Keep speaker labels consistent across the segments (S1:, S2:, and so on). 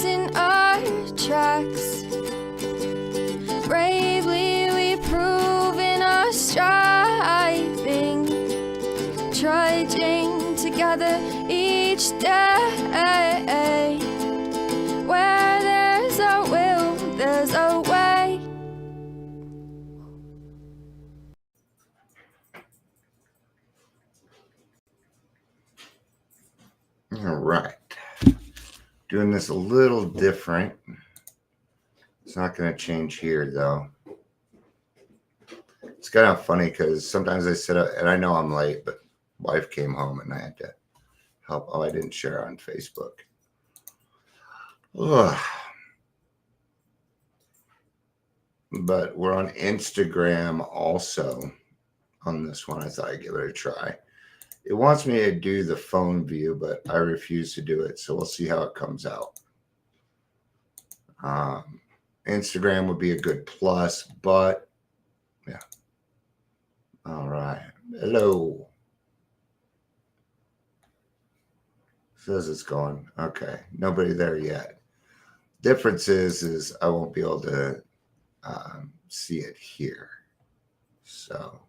S1: in our tracks. Bravely we prove in our striving, trudging together each day. Where there's a will, there's a way.
S2: All right. Doing this a little different. It's not going to change here, though. It's kind of funny because sometimes I sit up, and I know I'm late, but wife came home and I had to help. Oh, I didn't share on Facebook. Ugh. But we're on Instagram also on this one. I thought I'd give it a try. It wants me to do the phone view, but I refuse to do it. So we'll see how it comes out. Instagram would be a good plus, but yeah. All right. Hello. Says it's going. Okay. Nobody there yet. Difference is I won't be able to see it here. So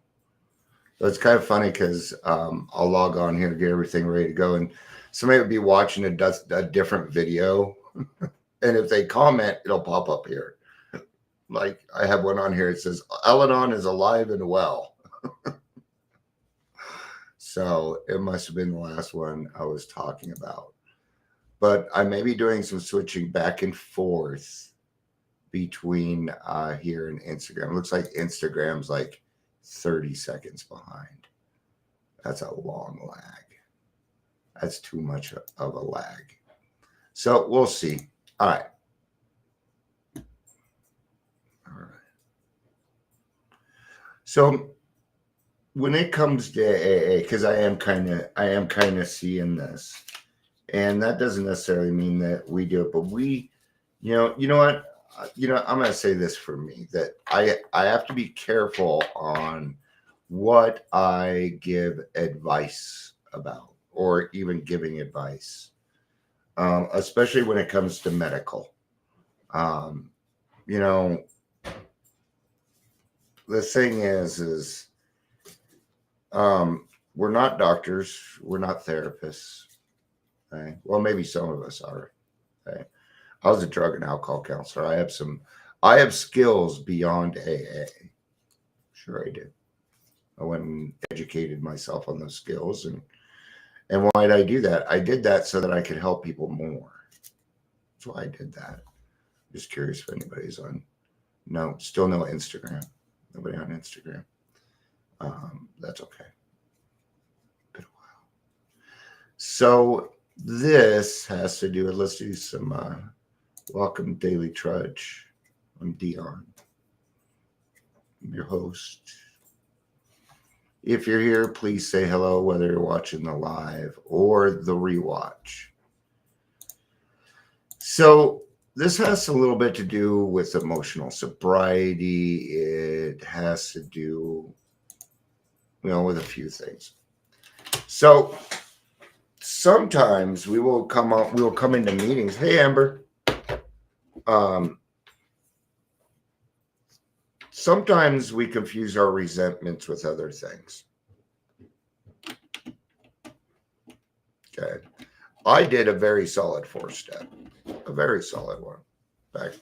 S2: it's kind of funny because I'll log on here, get everything ready to go, and somebody would be watching a different video. And if they comment, it'll pop up here. Like I have one on here. It says, Al-Anon is alive and well. So it must have been the last one I was talking about. But I may be doing some switching back and forth between here and Instagram. It looks like Instagram's like 30 seconds behind. That's a long lag. That's too much of a lag. So we'll see. All right. So when it comes to AA, because I am kind of seeing this, and that doesn't necessarily mean that we do it, but we, you know what, I'm going to say this for me, that I have to be careful on what I give advice about, or even giving advice, especially when it comes to medical. The thing is we're not doctors, we're not therapists. Okay? Well, maybe some of us are. Okay? I was a drug and alcohol counselor. I have skills beyond AA. Sure I did. I went and educated myself on those skills. And why did I do that? I did that so that I could help people more. That's why I did that. Just curious if anybody's on. No, still no Instagram. Nobody on Instagram. That's okay. Been a while. So this has to do with, let's do some welcome Daily Trudge. I'm Dion. I'm your host. If you're here, please say hello, whether you're watching the live or the rewatch. So this has a little bit to do with emotional sobriety. It has to do, with a few things. So sometimes we will come into meetings. Hey, Amber. Sometimes we confuse our resentments with other things. Okay. I did a very solid 4-step. A very solid one. In fact,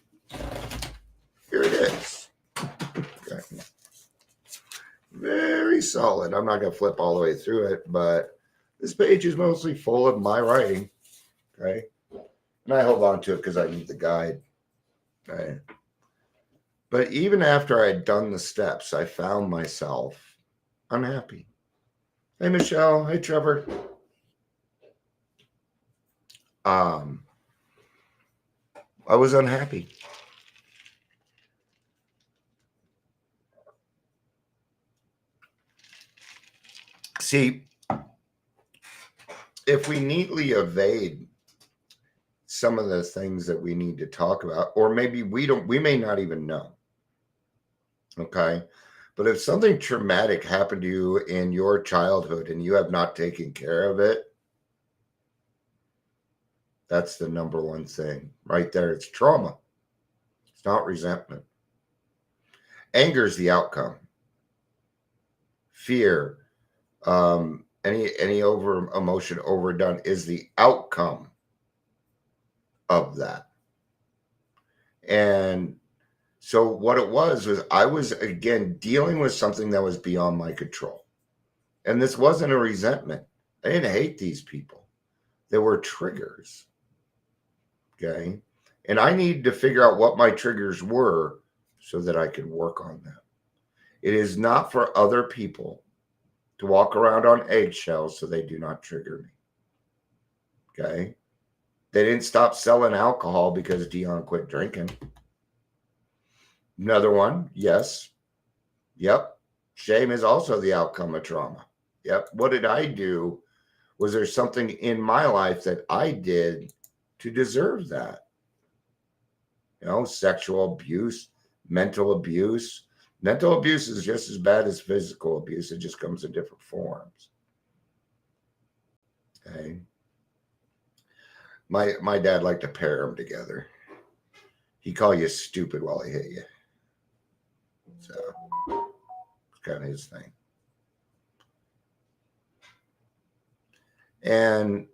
S2: here it is. Okay. Very solid. I'm not going to flip all the way through it, but this page is mostly full of my writing. Okay. And I hold on to it because I need the guide. Okay. But even after I had done the steps, I found myself unhappy. Hey, Michelle. Hey, Trevor. I was unhappy. See, if we neatly evade some of the things that we need to talk about, or maybe we may not even know. Okay. But if something traumatic happened to you in your childhood and you have not taken care of it, That's the number one thing right there. It's trauma. It's not resentment. Anger is the outcome. Fear, any over emotion overdone is the outcome of that. And so what it was I was again dealing with something that was beyond my control. And this wasn't a resentment. I didn't hate these people. There were triggers. Okay. And I needed to figure out what my triggers were so that I could work on them. It is not for other people to walk around on eggshells so they do not trigger me. Okay. They didn't stop selling alcohol because Dion quit drinking. Another one. Yes. Yep. Shame is also the outcome of trauma. Yep. What did I do? Was there something in my life that I did to deserve that? Sexual abuse, mental abuse. Mental abuse is just as bad as physical abuse. It just comes in different forms. Okay. My dad liked to pair them together. He'd call you stupid while he hit you. So it's kind of his thing. And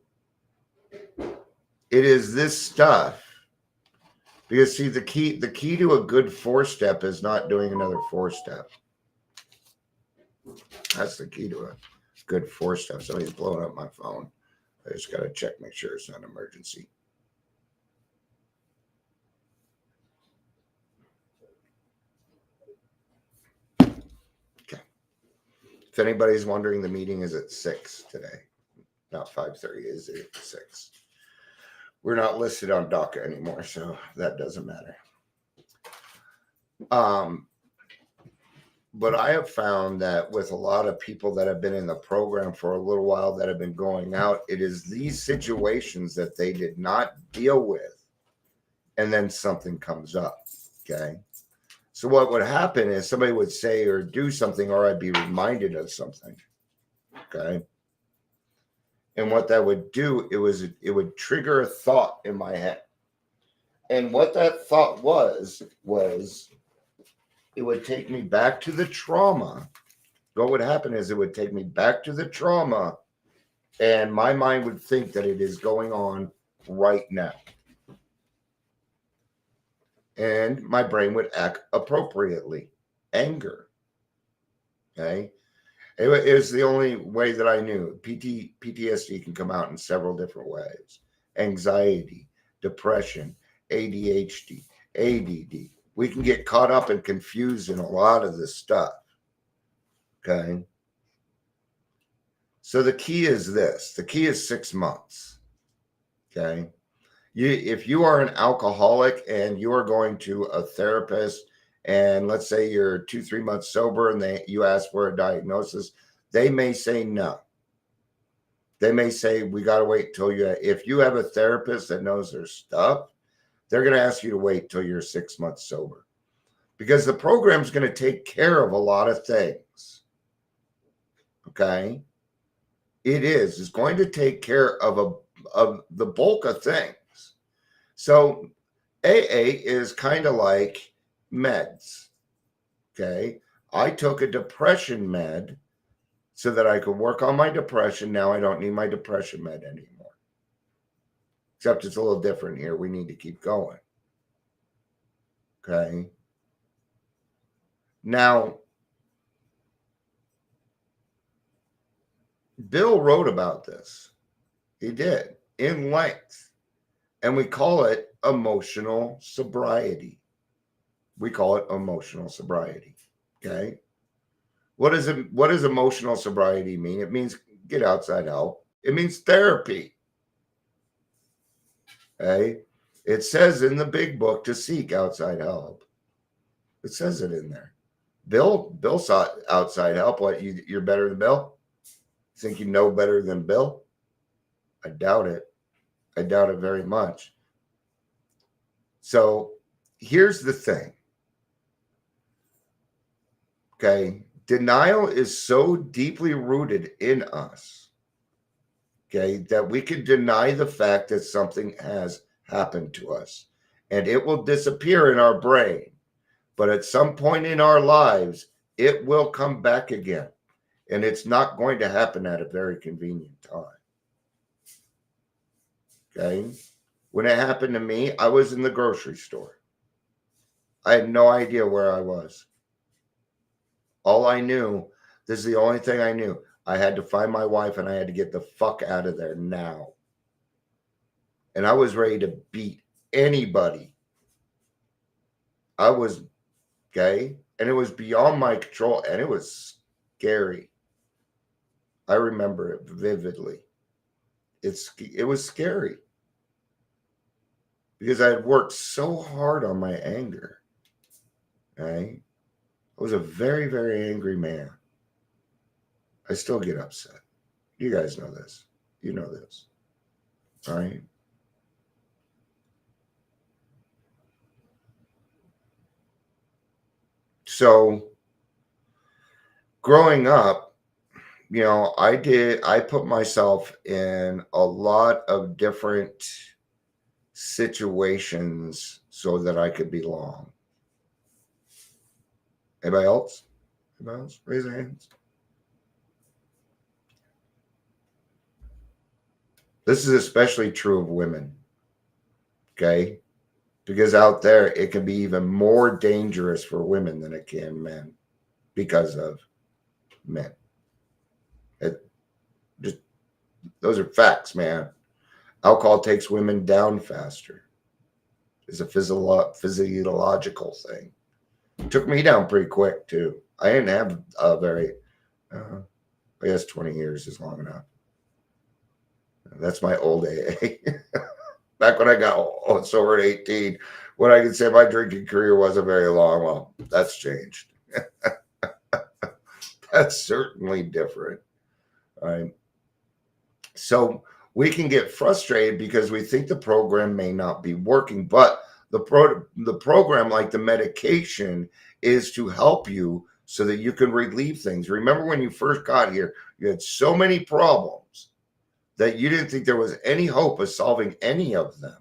S2: it is this stuff. Because see, the key to a good 4-step is not doing another 4-step. That's the key to a good 4-step. Somebody's blowing up my phone. I just got to check, make sure it's not an emergency. Okay. If anybody's wondering, the meeting is at 6 today. Not 5:30. Is it at 6? We're not listed on DACA anymore, so that doesn't matter. But I have found that with a lot of people that have been in the program for a little while that have been going out, it is these situations that they did not deal with, and then something comes up. Okay. So what would happen is somebody would say or do something, or I'd be reminded of something. Okay. And what that would do, it would trigger a thought in my head. And what that thought was it would take me back to the trauma. What would happen is it would take me back to the trauma, and my mind would think that it is going on right now. And my brain would act appropriately. Anger. Okay. It was the only way that I knew. PTSD can come out in several different ways. Anxiety, depression, ADHD, ADD. We can get caught up and confused in a lot of this stuff. Okay. So the key is this. The key is 6 months. Okay. If you are an alcoholic and you are going to a therapist, and let's say you're 2-3 months sober and you ask for a diagnosis, they may say no. They may say, we got to wait till if you have a therapist that knows their stuff, they're going to ask you to wait till you're 6 months sober, because the program's going to take care of a lot of things. Okay. It's going to take care of the bulk of things. So AA is kind of like meds. Okay. I took a depression med so that I could work on my depression. Now I don't need my depression med anymore. Except it's a little different here. We need to keep going. Okay. Now, Bill wrote about this. He did in length. And we call it emotional sobriety. We call it emotional sobriety. Okay. What does emotional sobriety mean? It means get outside help. It means therapy. Okay. It says in the big book to seek outside help. It says it in there. Bill sought outside help. What, you're better than Bill? You think you know better than Bill? I doubt it. I doubt it very much. So here's the thing. Okay. Denial is so deeply rooted in us. Okay, that we can deny the fact that something has happened to us and it will disappear in our brain. But at some point in our lives, it will come back again. And it's not going to happen at a very convenient time. Okay. When it happened to me, I was in the grocery store. I had no idea where I was. All I knew, this is the only thing I knew. I had to find my wife and I had to get the fuck out of there now. And I was ready to beat anybody. I was gay and it was beyond my control and it was scary. I remember it vividly. It was scary because I had worked so hard on my anger. Right? I was a very, very angry man. I still get upset. You guys know this. You know this. Right? So growing up, I put myself in a lot of different situations so that I could belong. Anybody else? Anybody else? Raise their hands. This is especially true of women. Okay? Because out there, it can be even more dangerous for women than it can men because of men. Those are facts, man. Alcohol takes women down faster. It's a physiological thing. It took me down pretty quick, too. I didn't have a very, I guess 20 years is long enough. That's my old AA. Back when I got sober at 18, when I could say my drinking career wasn't very long, well, that's changed. That's certainly different. Right? So we can get frustrated because we think the program may not be working, but the program, like the medication, is to help you so that you can relieve things. Remember when you first got here, you had so many problems that you didn't think there was any hope of solving any of them,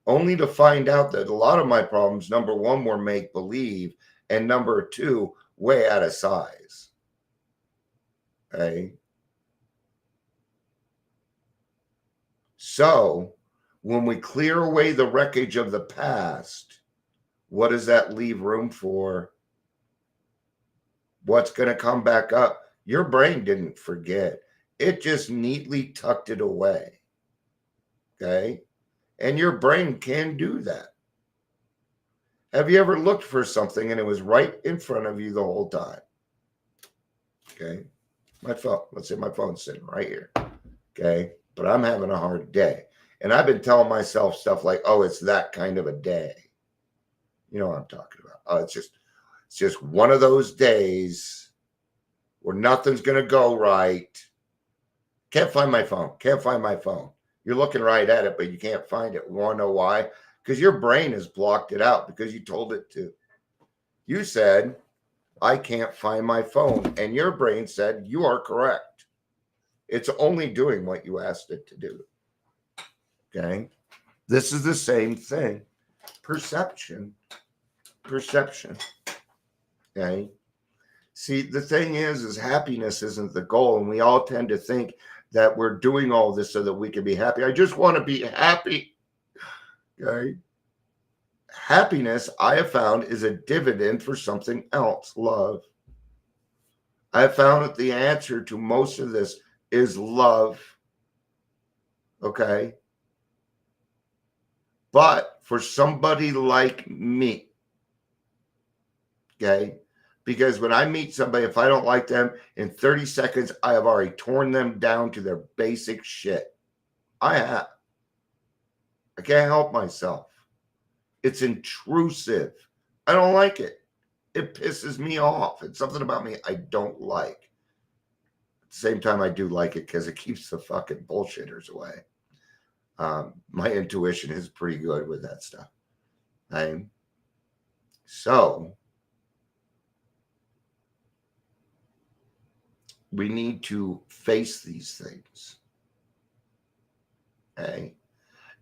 S2: only to find out that a lot of my problems, number one, were make-believe, and number two, way out of size. Okay? So when we clear away the wreckage of the past, what does that leave room for? What's going to come back up? Your brain didn't forget. It just neatly tucked it away. Okay? And your brain can do that. Have you ever looked for something and it was right in front of you the whole time? Okay? My phone. Let's say my phone's sitting right here. Okay? But I'm having a hard day. And I've been telling myself stuff like, oh, it's that kind of a day. You know what I'm talking about. Oh, it's just one of those days where nothing's going to go right. Can't find my phone. Can't find my phone. You're looking right at it, but you can't find it. You want to know why? Because your brain has blocked it out because you told it to. You said, I can't find my phone. And your brain said, you are correct. It's only doing what you asked it to do. Okay? This is the same thing. Perception. Okay? See, the thing is happiness isn't the goal. And we all tend to think that we're doing all this so that we can be happy. I just want to be happy. Okay? Happiness, I have found, is a dividend for something else, love. I have found that the answer to most of this is love. Okay? But for somebody like me, okay, because when I meet somebody, if I don't like them, in 30 seconds, I have already torn them down to their basic shit. I have. I can't help myself. It's intrusive. I don't like it. It pisses me off. It's something about me I don't like. At the same time, I do like it because it keeps the fucking bullshitters away. My intuition is pretty good with that stuff. So we need to face these things. Okay.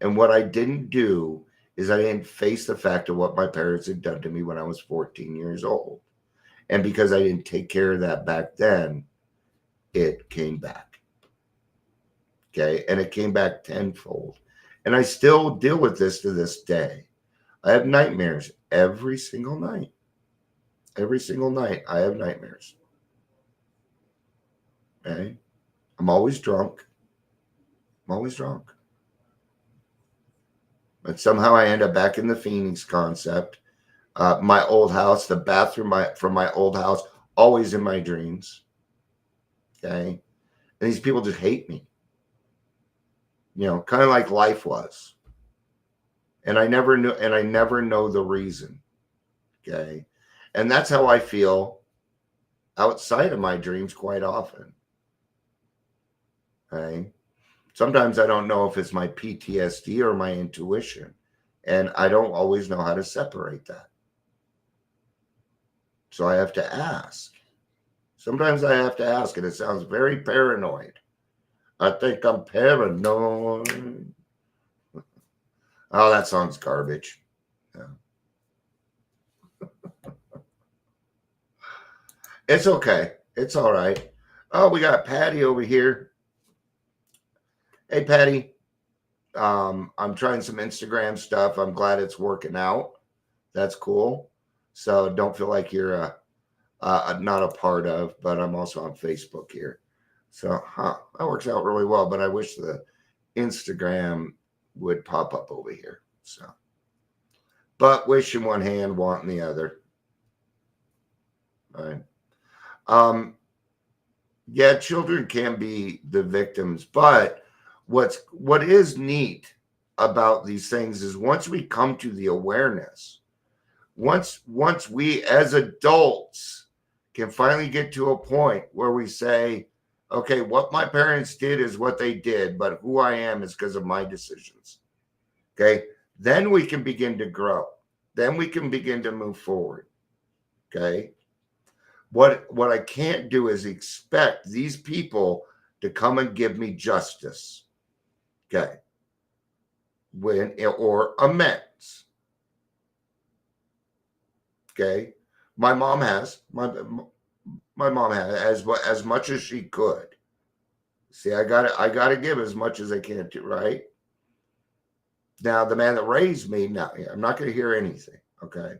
S2: And what I didn't do is I didn't face the fact of what my parents had done to me when I was 14 years old. And because I didn't take care of that back then, it came back. Okay. And it came back tenfold. And I still deal with this to this day. I have nightmares every single night. Every single night, I have nightmares. Okay. I'm always drunk. I'm always drunk. But somehow I end up back in the Phoenix concept. My old house, the bathroom from my old house, always in my dreams. Okay. And these people just hate me. Kind of like life was. And I never know the reason. Okay. And that's how I feel outside of my dreams quite often. Okay. Sometimes I don't know if it's my PTSD or my intuition. And I don't always know how to separate that. So I have to ask. Sometimes I have to ask, and it sounds very paranoid. I think I'm paranoid. Oh, that song's garbage. Yeah. It's okay. It's all right. Oh, we got Patty over here. Hey, Patty. I'm trying some Instagram stuff. I'm glad it's working out. That's cool. So don't feel like you're not a part of, but I'm also on Facebook here. So that works out really well. But I wish the Instagram would pop up over here. So, but wishing one hand, wanting the other. All right. Yeah, children can be the victims, but what is neat about these things is once we come to the awareness, once we as adults can finally get to a point where we say, okay, what my parents did is what they did, but who I am is because of my decisions. Okay, then we can begin to grow. Then we can begin to move forward. Okay. What I can't do is expect these people to come and give me justice. Okay. Or amends. Okay. My mom has as much as she could. See, I gotta give as much as I can to, right? Now, the man that raised me, now I'm not gonna hear anything. Okay.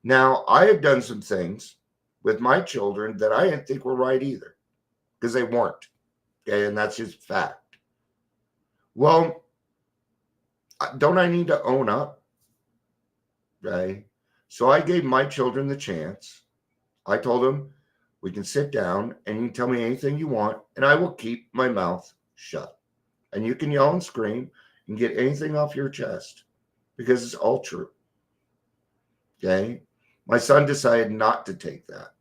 S2: Now, I have done some things with my children that I didn't think were right either, because they weren't. Okay, and that's just fact. Well, don't I need to own up? Okay. So I gave my children the chance. I told them, we can sit down and you can tell me anything you want, and I will keep my mouth shut. And you can yell and scream and get anything off your chest because it's all true. Okay. My son decided not to take that.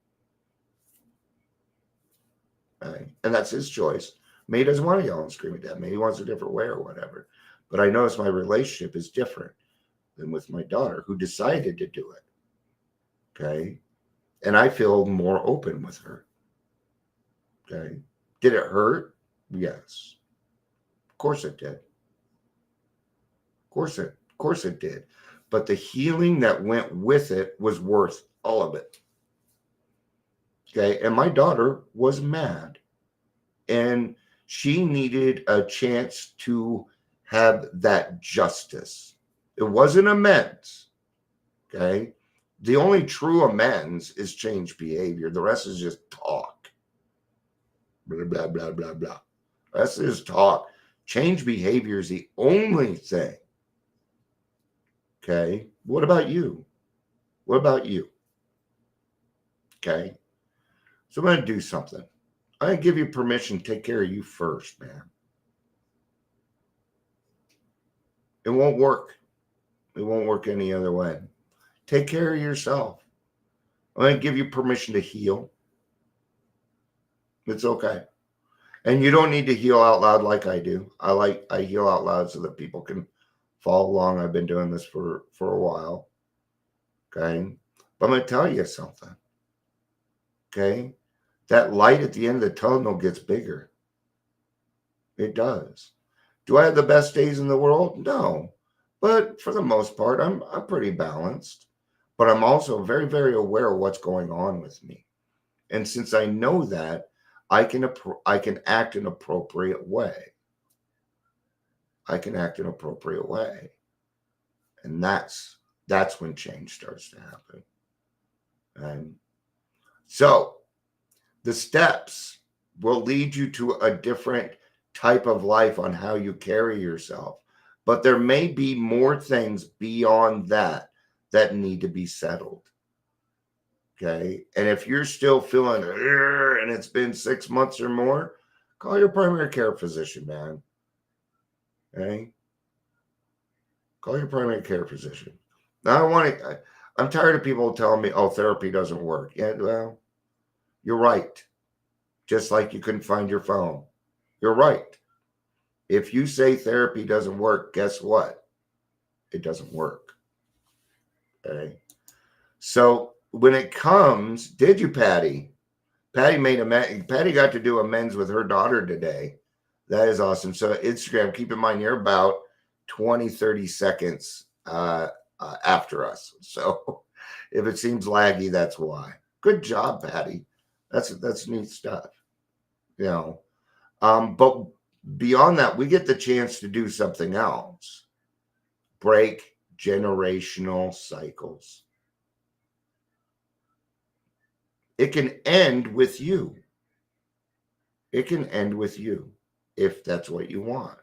S2: Okay. And that's his choice. Maybe he doesn't want to yell and scream at dad. Maybe he wants a different way or whatever. But I notice my relationship is different than with my daughter who decided to do it. Okay. And I feel more open with her. Okay. Did it hurt? Yes. Of course it did. Of course it did. But the healing that went with it was worth all of it. Okay. And my daughter was mad. And she needed a chance to have that justice. It wasn't amends. Okay. The only true amends is change behavior. The rest is just talk. Blah, blah, blah, blah, blah. The rest is talk. Change behavior is the only thing. Okay. What about you? What about you? Okay. So I'm going to do something. I'm going to give you permission to take care of you first, man. It won't work. It won't work any other way. Take care of yourself. I'm going to give you permission to heal. It's okay. And you don't need to heal out loud like I do. I heal out loud so that people can follow along. I've been doing this for a while. Okay. But I'm going to tell you something. Okay. That light at the end of the tunnel gets bigger. It does. Do I have the best days in the world? No. But for the most part, I'm pretty balanced. But I'm also very, very aware of what's going on with me. And since I know that, I can act an appropriate way. I can act an appropriate way. And that's when change starts to happen. And so the steps will lead you to a different type of life on how you carry yourself. But there may be more things beyond that that need to be settled. Okay. And if you're still feeling and it's been 6 months or more, call your primary care physician, man. Okay. Call your primary care physician. Now I'm tired of people telling me, oh, therapy doesn't work. Yeah, well, you're right. Just like you couldn't find your phone. You're right. If you say therapy doesn't work, guess what? It doesn't work. Okay. So when it comes, did you, Patty? Patty got to do amends with her daughter today. That is awesome. So Instagram, keep in mind you're about 20, 30 seconds after us. So if it seems laggy, that's why. Good job, Patty. That's neat stuff. You know. But beyond that, we get the chance to do something else. Break generational cycles. It can end with you. It can end with you if that's what you want.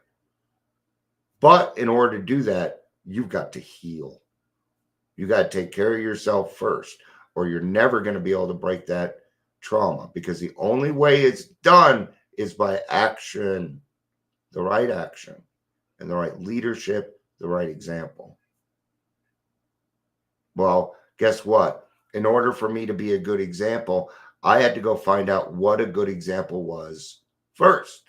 S2: But in order to do that, you've got to heal. You got to take care of yourself first, or you're never going to be able to break that trauma, because the only way it's done is by action, the right action, and the right leadership, the right example. Well, guess what? In order for me to be a good example, I had to go find out what a good example was first,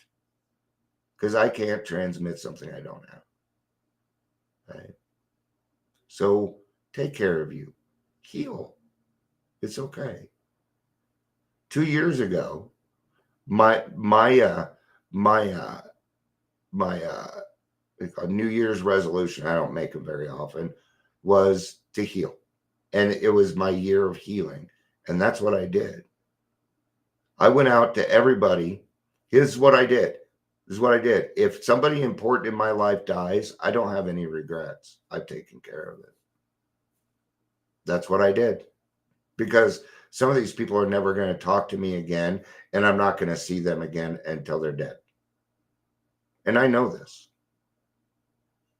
S2: because I can't transmit something I don't have. Right? So take care of you. Heal. It's okay. 2 years ago, my New Year's resolution, I don't make them very often, was to heal. And it was my year of healing. And that's what I did. I went out to everybody. Here's what I did. This is what I did. If somebody important in my life dies, I don't have any regrets. I've taken care of it. That's what I did. Because some of these people are never going to talk to me again, and I'm not going to see them again until they're dead. And I know this.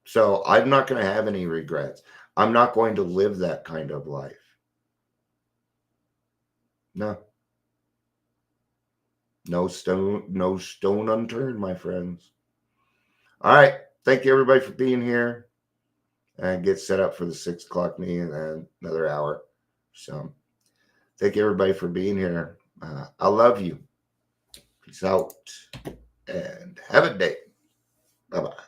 S2: So I'm not going to have any regrets. I'm not going to live that kind of life. No. No stone unturned, my friends. All right. Thank you, everybody, for being here. And get set up for the 6 o'clock meeting and another hour. So thank you, everybody, for being here. I love you. Peace out and have a day. Bye-bye.